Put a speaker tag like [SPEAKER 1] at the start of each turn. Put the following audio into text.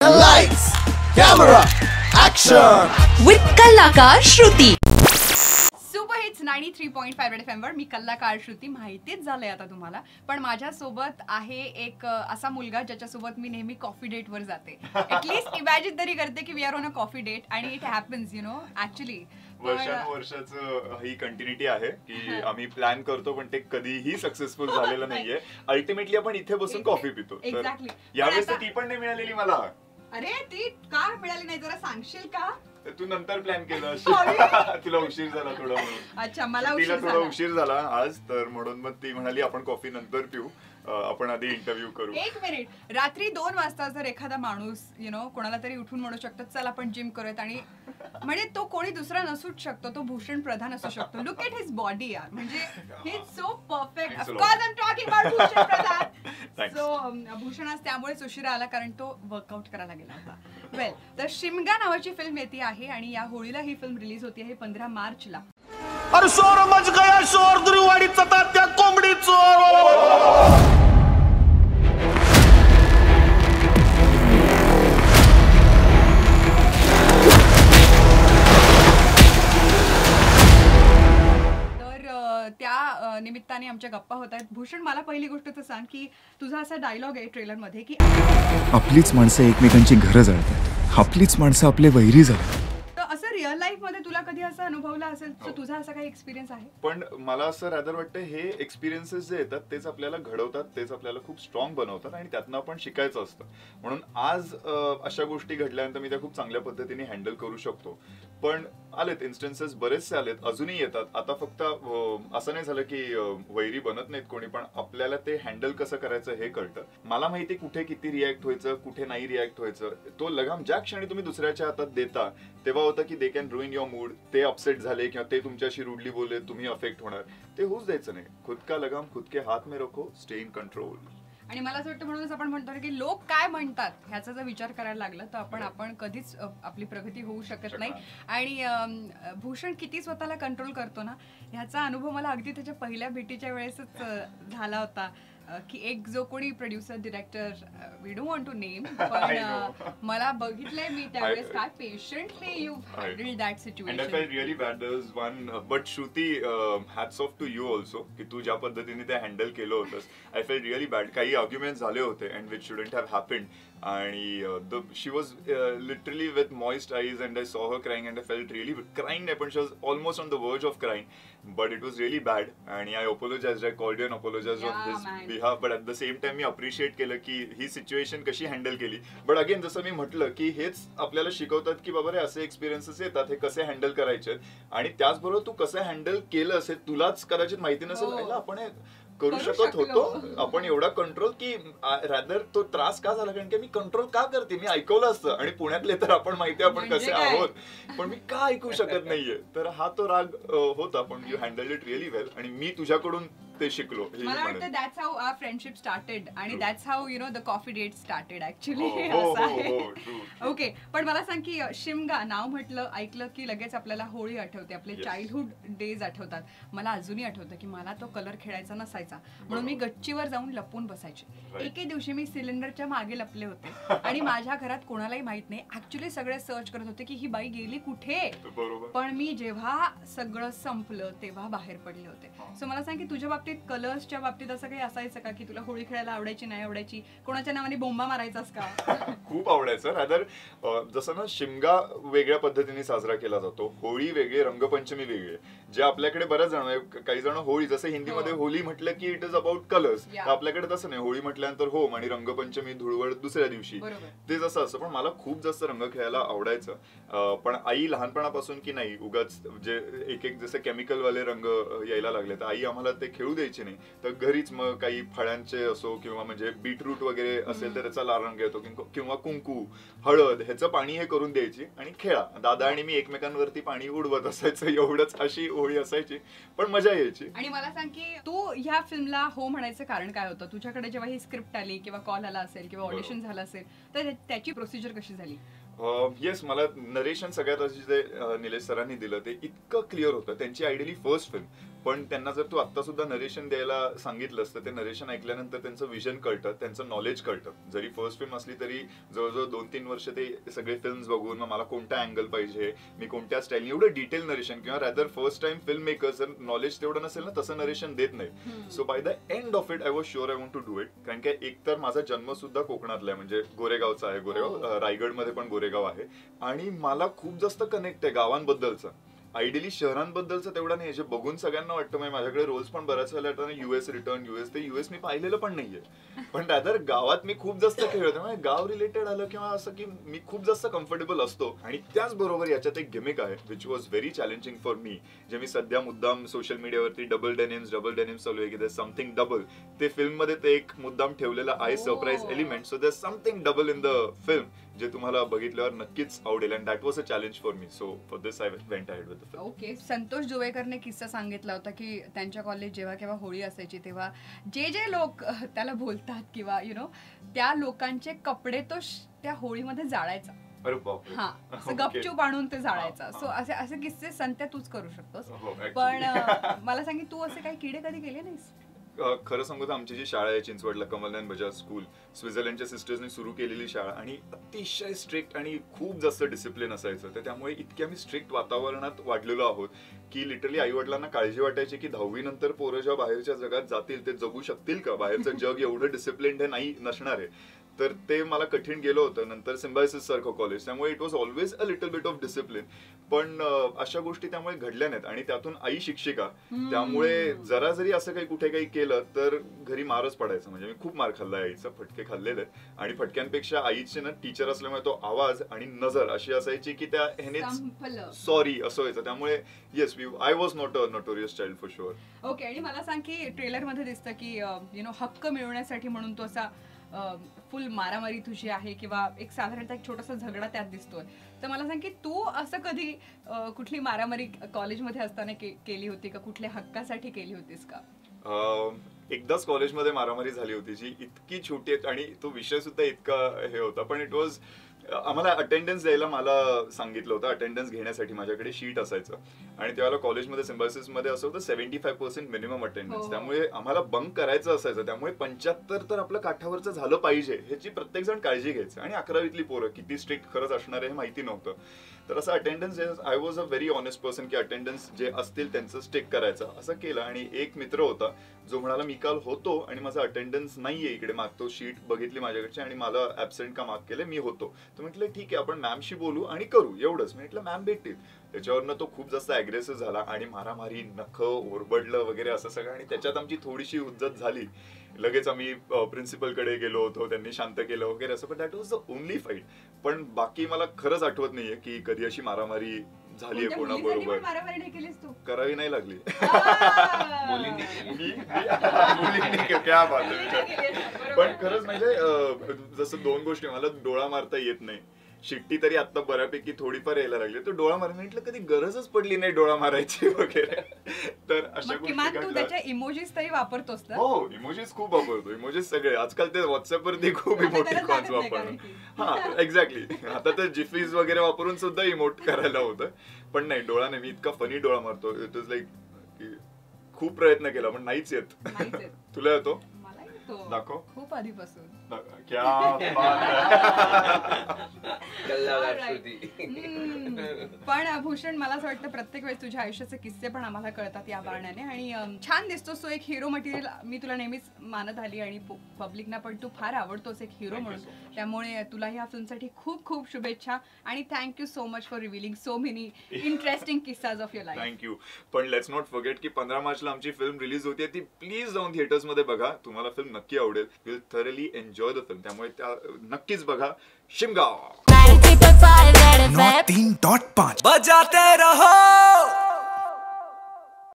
[SPEAKER 1] Lights, camera, action!
[SPEAKER 2] with कलाकार Shruti.
[SPEAKER 3] Super hits 93.5 red FM वर मी कलाकार श्रुती. माहितीच झालंय आता तुम्हाला, पण माझ्यासोबत आहे एक असा मुलगा ज्याच्यासोबत मी नेहमी कॉफी डेट वर जाते. ऍटलीस्ट इमॅजिन तरी करते की we are on a coffee date आणि it happens you know actually.
[SPEAKER 4] वर्षानुवर्षाचं ही कंटिन्युटी आहे की आम्ही प्लॅन करतो पण ते कधीही सक्सेसफुल झालेलं नाहीये. अल्टिमेटली आपण इथे बसून कॉफी पितो.
[SPEAKER 3] एक्झॅक्टली.
[SPEAKER 4] यावेळेस ती पण नाही मिळालेली मला.
[SPEAKER 3] अरे ती का मिळाली नाही जरा सांगशील का?
[SPEAKER 4] तू नंतर प्लॅन केलं. तुला उशीर झाला थोडा म्हणून.
[SPEAKER 3] अच्छा, मला
[SPEAKER 4] थोडा उशीर झाला आज, तर म्हणून मग ती म्हणाली आपण कॉफी नंतर पिऊ, आपण आधी इंटरव्ह्यू करू.
[SPEAKER 3] एक मिनिट, रात्री 2 वाजता जर एखादा माणूस यु नो कोणाला तरी उठून म्हणू शकतो चल आपण जिम करूयात, आणि म्हणजे तो कोणी दुसरा नसूच शकतो, तो भूषण प्रधान असू शकतो. लुक एट हिज बॉडी यार, म्हणजे he is so perfect. Of course I am talking about Bhushan Pradhan. So Bhushan आज त्यामुळेच उशिरा आला कारण तो वर्कआउट करायला गेला होता. वेल, तर शिमगा नावाची फिल्म येते आहे आणि या होळीला ही फिल्म रिलीज होती आहे 15 मार्चला.
[SPEAKER 1] अरे शोर मच गया शोर, दुर्वाडीचा तात्या कोंबडी चोर.
[SPEAKER 3] त्या निमित्ताने आमच्या गप्पा होत आहेत. भूषण, मला पहिली गोष्ट तर सांग की तुझा असा डायलॉग आहे ट्रेलर मध्ये की
[SPEAKER 5] आपलीच माणसं एकमेकांची घरं जाळतात, आपलीच माणसं आपले वैरी झाली.
[SPEAKER 3] तर असं रिअल लाईफ मध्ये तुला कधी असं अनुभवलं असेल तर तुझा असा काही एक्सपिरियन्स आहे?
[SPEAKER 4] पण मला असं रादर वाटतं हे एक्सपिरियन्सेस जे येतात तेच आपल्याला घडवतात, तेच आपल्याला खूप स्ट्रॉंग बनवतात आणि त्यातनं आपण शिकायचं असतं. म्हणून आज अशा गोष्टी घडल्यानंतर मी त्या खूप चांगल्या पद्धतीने हँडल करू शकतो. पण आलेत इन्स्टन्सेस, बरेचसे आलेत, अजूनही येतात. आता फक्त असं नाही झालं की वैरी बनत नाहीत कोणी, पण आपल्याला ते हँडल कसं करायचं हे कळतं. मला माहिती कुठे किती रिॲक्ट व्हायचं, कुठे नाही रिॲक्ट व्हायचं. तो लगाम ज्या क्षणी तुम्ही दुसऱ्याच्या हातात देता तेव्हा होतं की they can ruin your mood. ते अपसेट झाले किंवा ते तुमच्याशी रुडली बोलले, तुम्ही अफेक्ट होणार. ते होऊच द्यायचं नाही. खुद का लगाम खुद के हात में रखो, स्टे इन कंट्रोल.
[SPEAKER 3] आणि मला असं वाटतं म्हणूनच आपण म्हणतो की लोक काय म्हणतात ह्याचा जर विचार करायला लागला तर आपण कधीच आपली प्रगती होऊ शकत नाही. आणि भूषण किती स्वतःला कंट्रोल करतो ना, ह्याचा अनुभव मला अगदी त्याच्या पहिल्या भेटीच्या वेळेसच झाला होता. की एक जो कोणी producer director, we don't want to name, पण मला बघितलंय मी त्यावेळेस काय patiently you handled that situation.
[SPEAKER 4] And I felt really bad. There was one, but Shruti, hats off to you also, की तू ज्या पद्धतीने ते हँडल केलं होतंस. I felt really bad. काही आर्ग्युमेंट्स झाले होते and which shouldn't have happened. आणि she was literally with moist eyes and I saw her crying and I felt really crying नाही, पण she was almost on the verge of crying, but it was really bad. आणि I apologized, I called you and apologized on his behalf, but at the same time me appreciate केलं की ही situation कशी handle केली. But again जसं मी म्हटलं की हेच आपल्याला शिकवतात की बाबा रे असे एक्सपिरियन्सेस येतात, हे कसे हँडल करायचे. आणि त्याचबरोबर तू कसं हँडल केलं असेल तुलाच कदाचित माहिती नसेल, आपण हे करू शकत होतो. आपण एवढा कंट्रोल की रॅदर तो त्रास का झाला, कारण की मी कंट्रोल का करते, मी ऐकवलं असतं. आणि पुण्यातले तर आपण माहिती आपण कसे आहोत, पण मी का ऐकू शकत नाहीये. तर हा तो राग होता, पण you handle it really well आणि मी तुझ्याकडून ते शिकलो.
[SPEAKER 3] मला वाटतं that's how our friendship started आणि that's how you know the coffee date started actually. Okay, पण मला सांग की शिमगा नाव म्हटलं ऐकलं की लगेच आपल्याला होळी आठवते, आपले चाइल्डहुड डेज आठवतात. मला अजूनही आठवतं की मला तो कलर खेळायचा नसायचा, म्हणून मी गच्चीवर जाऊन लपून बसायचे. एके दिवशी मी सिलेंडरच्या मागे लपले होते आणि माझ्या घरात कोणालाही माहित नाही. ऍक्च्युली सगळे सर्च करत होते की ही बाई गेली कुठे, पण मी जेव्हा सगळं संपलं तेव्हा बाहेर पडले होते. सो मला सांग की तुझ्या बाबतीत कलर्सच्या बाबतीत असं काही असायचं का की तुला होळी खेळायला आवडायची, नाही आवडायची, कोणाच्या नावाने बोंबा मारायचास का?
[SPEAKER 4] खूप आवडायचं. रादर जसं ना शिमगा वेगळ्या पद्धतीने साजरा केला जातो, होळी वेगळी, रंगपंचमी वेगळी. जे आपल्याकडे बऱ्याच जण, काही जण होळी, जसं हिंदीमध्ये होळी म्हटलं की इट इज अबाउट कलर्स, आपल्याकडे तसं नाही. होळी म्हटल्यानंतर होम आणि रंगपंचमी धुळवड दुसऱ्या दिवशी, ते जसं असं. पण मला खूप जास्त रंग खेळायला आवडायचं. पण आई लहानपणापासून की नाही उगाच जे एक जसे केमिकलवाले रंग यायला लागले तर आई आम्हाला ते खेळू द्यायची नाही. तर घरीच मग काही फळांचे असो किंवा म्हणजे बीटरूट वगैरे असेल तर त्याचा लाल रंग येतो, किंवा कुंकू, हळद, ह्याचं पाणी हे करून द्यायची आणि खेळा. दादा आणि मी एकमेकांवरती पाणी उडवत असायचं, एवढंच अशी होळी असायची, पण मजा यायची.
[SPEAKER 3] आणि मला सांग की तू ह्या फिल्मला हो म्हणायचं कारण काय होतं? तुझ्याकडे जेव्हा ही स्क्रिप्ट आली किंवा कॉल आला असेल किंवा ऑडिशन झालं असेल तर त्याची प्रोसिजर कशी झाली?
[SPEAKER 4] येस, मला नरेशन सगळ्यात जे निलेश सरांनी दिलं ते इतकं क्लिअर होतं. त्यांची आयडियली फर्स्ट फिल्म, पण त्यांना जर तू आता सुद्धा नरेशन द्यायला सांगितलंस तर ते नरेशन ऐकल्यानंतर त्यांचं विजन कळतं, त्यांचं नॉलेज कळतं. जरी फर्स्ट फिल्म असली तरी जवळजवळ 2-3 वर्ष ते सगळे फिल्म्स बघून मग मला कोणता अँगल पाहिजे, मी कोणत्या स्टाईल, एवढं डिटेल नरेशन किंवा rather first time film maker जर नॉलेज तेवढं नसेल ना तसं नरेशन देत नाही. So by the end of it I was sure I want to do it. कारण की एक तर माझा जन्म सुद्धा कोकणातला आहे, म्हणजे गोरेगावचा आहे. गोरेगाव रायगडमध्ये पण गोरेगाव आहे आणि मला खूप जास्त कनेक्ट आहे गावांबद्दलचा. आयडियली शहरांबद्दलचं तेवढं नाही, जे बघून सगळ्यांना वाटतं. माझ्याकडे रोल्स पण बऱ्याच वेळेला येतात युएस रिटर्न, युएस, ते युएस मी पाहिलेलं पण नाहीये, पण रॅदर गावात मी खूप जास्त खेळतो. म्हणजे गाव रिलेटेड आलं किंवा असं की मी खूप जास्त कम्फर्टेबल असतो. आणि त्याचबरोबर याच्यात एक गिमिक आहे which was very challenging for me, जे मी सध्या मुद्दाम सोशल मीडियावरती डबल डेनिम्स चालू आहे की दे समथिंग डबल, ते फिल्ममध्ये ते एक मुद्दाम ठेवलेलं आहे surprise element. So there something double in the film जे तुम्हाला बघितल्यावर नक्कीच आवडेल. And that was a challenge for me. So for this I went ahead with the film.
[SPEAKER 3] Okay. Santosh जोवेकरने किस्सा सांगितला होता की त्यांच्या कॉलेज जेव्हा केव्हा होळी असायची तेव्हा जे लोक त्याला बोलतात किंवा त्या लोकांचे कपडे तो त्या होळीमध्ये जाळायचा.
[SPEAKER 4] अरे बापरे.
[SPEAKER 3] हा, असं गपचूप आणून ते जाळायचा. सो असे किस्से संत्या तूच करू शकतोस. पण मला सांग, तू असे काही किडे कधी केले नाहीस?
[SPEAKER 4] खरं सांगू तर आमची जी शाळा आहे चिंचवडला, कमलनयन बजाज स्कूल, स्वित्झर्लंडच्या सिस्टर्सनी सुरू केलेली शाळा, आणि अतिशय स्ट्रिक्ट आणि खूप जास्त डिसिप्लिन असायचं. तर त्यामुळे इतक्या आम्ही स्ट्रिक्ट वातावरणात वाढलेलो आहोत की लिटरली आई वडिलांना काळजी वाटायची की 10वी नंतर पोरं जेव्हा बाहेरच्या जगात जातील ते जगू शकतील का, बाहेरचं जग एवढं डिसिप्लिन नाही नसणार आहे. तर ते मला कठीण गेलं होतं. नंतर सिम्बायसिस सारखं कॉलेज, त्यामुळे it was always a little bit of discipline. पण अशा गोष्टी त्यामुळे घडल्या नाहीत. आणि त्यातून आई शिक्षिका, त्यामुळे जरा जरी असं काही कुठे काही केलं तर घरी मारच पडायचं. म्हणजे मी खूप मार खाल्लाय आईचा, फटके खाल्लेले. आणि फटक्यांपेक्षा आईचे ना टीचर असल्यामुळे तो आवाज आणि नजर अशी असायची की त्या ह्यानेच सॉरी असं व्हायचं. त्यामुळे yes, I was not a notorious child for sure.
[SPEAKER 3] Okay. आणि मला सांग की ट्रेलर मध्ये दिसतं की हक्क मिळवण्यासाठी म्हणून तो असा फुल मारामारी तुझी आहे किंवा एक साधारणतः एक छोटासा झगडा त्यात दिसतोय. तर मला सांग की तू असं कधी कुठली मारामारी कॉलेजमध्ये असताना केली होती का? कुठल्या हक्कासाठी केली होतीस का?
[SPEAKER 4] एकदाच कॉलेजमध्ये मारामारी झाली होती जी इतकी छोटी आहे आणि तो विषय सुद्धा इतका हे होता. पण इट वॉज, आम्हाला अटेंडन्स द्यायला मला सांगितलं होतं. अटेंडन्स घेण्यासाठी माझ्याकडे शीट असायचं आणि त्यावेळेला कॉलेजमध्ये सिम्बायसिसमध्ये असं होतं 75% मिनिमम अटेंडन्स. त्यामुळे आम्हाला बंक करायचं असायचं. त्यामुळे 75 तर आपलं काठावरचं झालं पाहिजे ह्याची प्रत्येक जण काळजी घ्यायचं. आणि 11वीतली पोरं किती स्ट्रिक्ट खरंच असणार आहे हे माहिती नव्हतं. तर असं attendance, I was a very honest person की अटेंडन्स जे असतील त्यांचं स्टिक करायचं असं केलं. आणि एक मित्र होता जो म्हणाला मी काल होतो आणि माझा अटेंडन्स नाहीये इकडे, मागतो शीट बघितली माझ्याकडची आणि मला ऍबसेंट का मार्क केले, मी होतो. तर म्हटलं ठीक आहे आपण मॅमशी बोलू आणि करू, एवढंच. म्हटलं मॅम भेटतील. त्याच्यावरनं तो खूप जास्त अग्रेसिव्ह झाला आणि मारामारी, नखं ओरबडलं वगैरे असं सगळं. आणि त्याच्यात आमची थोडीशी हुज्जत झाली. लगेच आम्ही प्रिन्सिपलकडे गेलो होतो, त्यांनी शांत केलं वगैरे असं. पण that was the only fight. पण बाकी मला खरंच आठवत नाहीये की कधी अशी मारामारी झालीये कोणाबरोबर. करावी नाही लागली. क्या बात आहे. पण खरंच म्हणजे जसं 2 गोष्टी, मला डोळा मारता येत नाही. शिट्टी तरी आता बऱ्यापैकी थोडीफार यायला लागली. तर डोळा मारून म्हटलं कधी गरजच पडली नाही डोळा मारायची वगैरे. तर अशा गोष्टी
[SPEAKER 3] इमोजीस तरी वापरतोस ना?
[SPEAKER 4] हो, इमोजीस खूप वापरतो. इमोजीस सगळे आजकाल ते व्हॉट्सअप वरती खूप इमोटिकॉन्स वापरणं. हा, एक्झॅक्टली. आता तर जिफीज वगैरे वापरून सुद्धा इमोट करायला होतं. पण नाही, डोळा नाही. मी इतका फनी डोळा मारतो. इट इज लाईक खूप प्रयत्न केला पण नाहीच येत. तुला येतो? दाखव.
[SPEAKER 3] खूप आधीपासून. पण भूषण, मला असं वाटतं प्रत्येक वेळेस तुझ्या आयुष्याचे किस्से पण आम्हाला कळतात या कारणाने. आणि छान दिसतोस. तो एक हिरो मटेरियल मी तुला नेहमीच मानत आली आणि पब्लिकना पण तू फार आवडतोस एक हिरो म्हणून. त्यामुळे तुला ह्या फिल्मसाठी खूप खूप शुभेच्छा आणि thank you so much for revealing so many interesting किस्साज ऑफ युअर लाईफ.
[SPEAKER 4] थँक्यू. पण लेट्स नॉट फॉरगेट की 15 मार्चला आमची फिल्म रिलीज होते. ती प्लीज जाऊन थिएटर्स मध्ये बघा. तुम्हाला फिल्म नक्की आवडेल. Will thoroughly enjoy the film. त्यामुळे नक्कीच बघा शिमगा.
[SPEAKER 5] 9 3.5
[SPEAKER 2] बजाते रहो.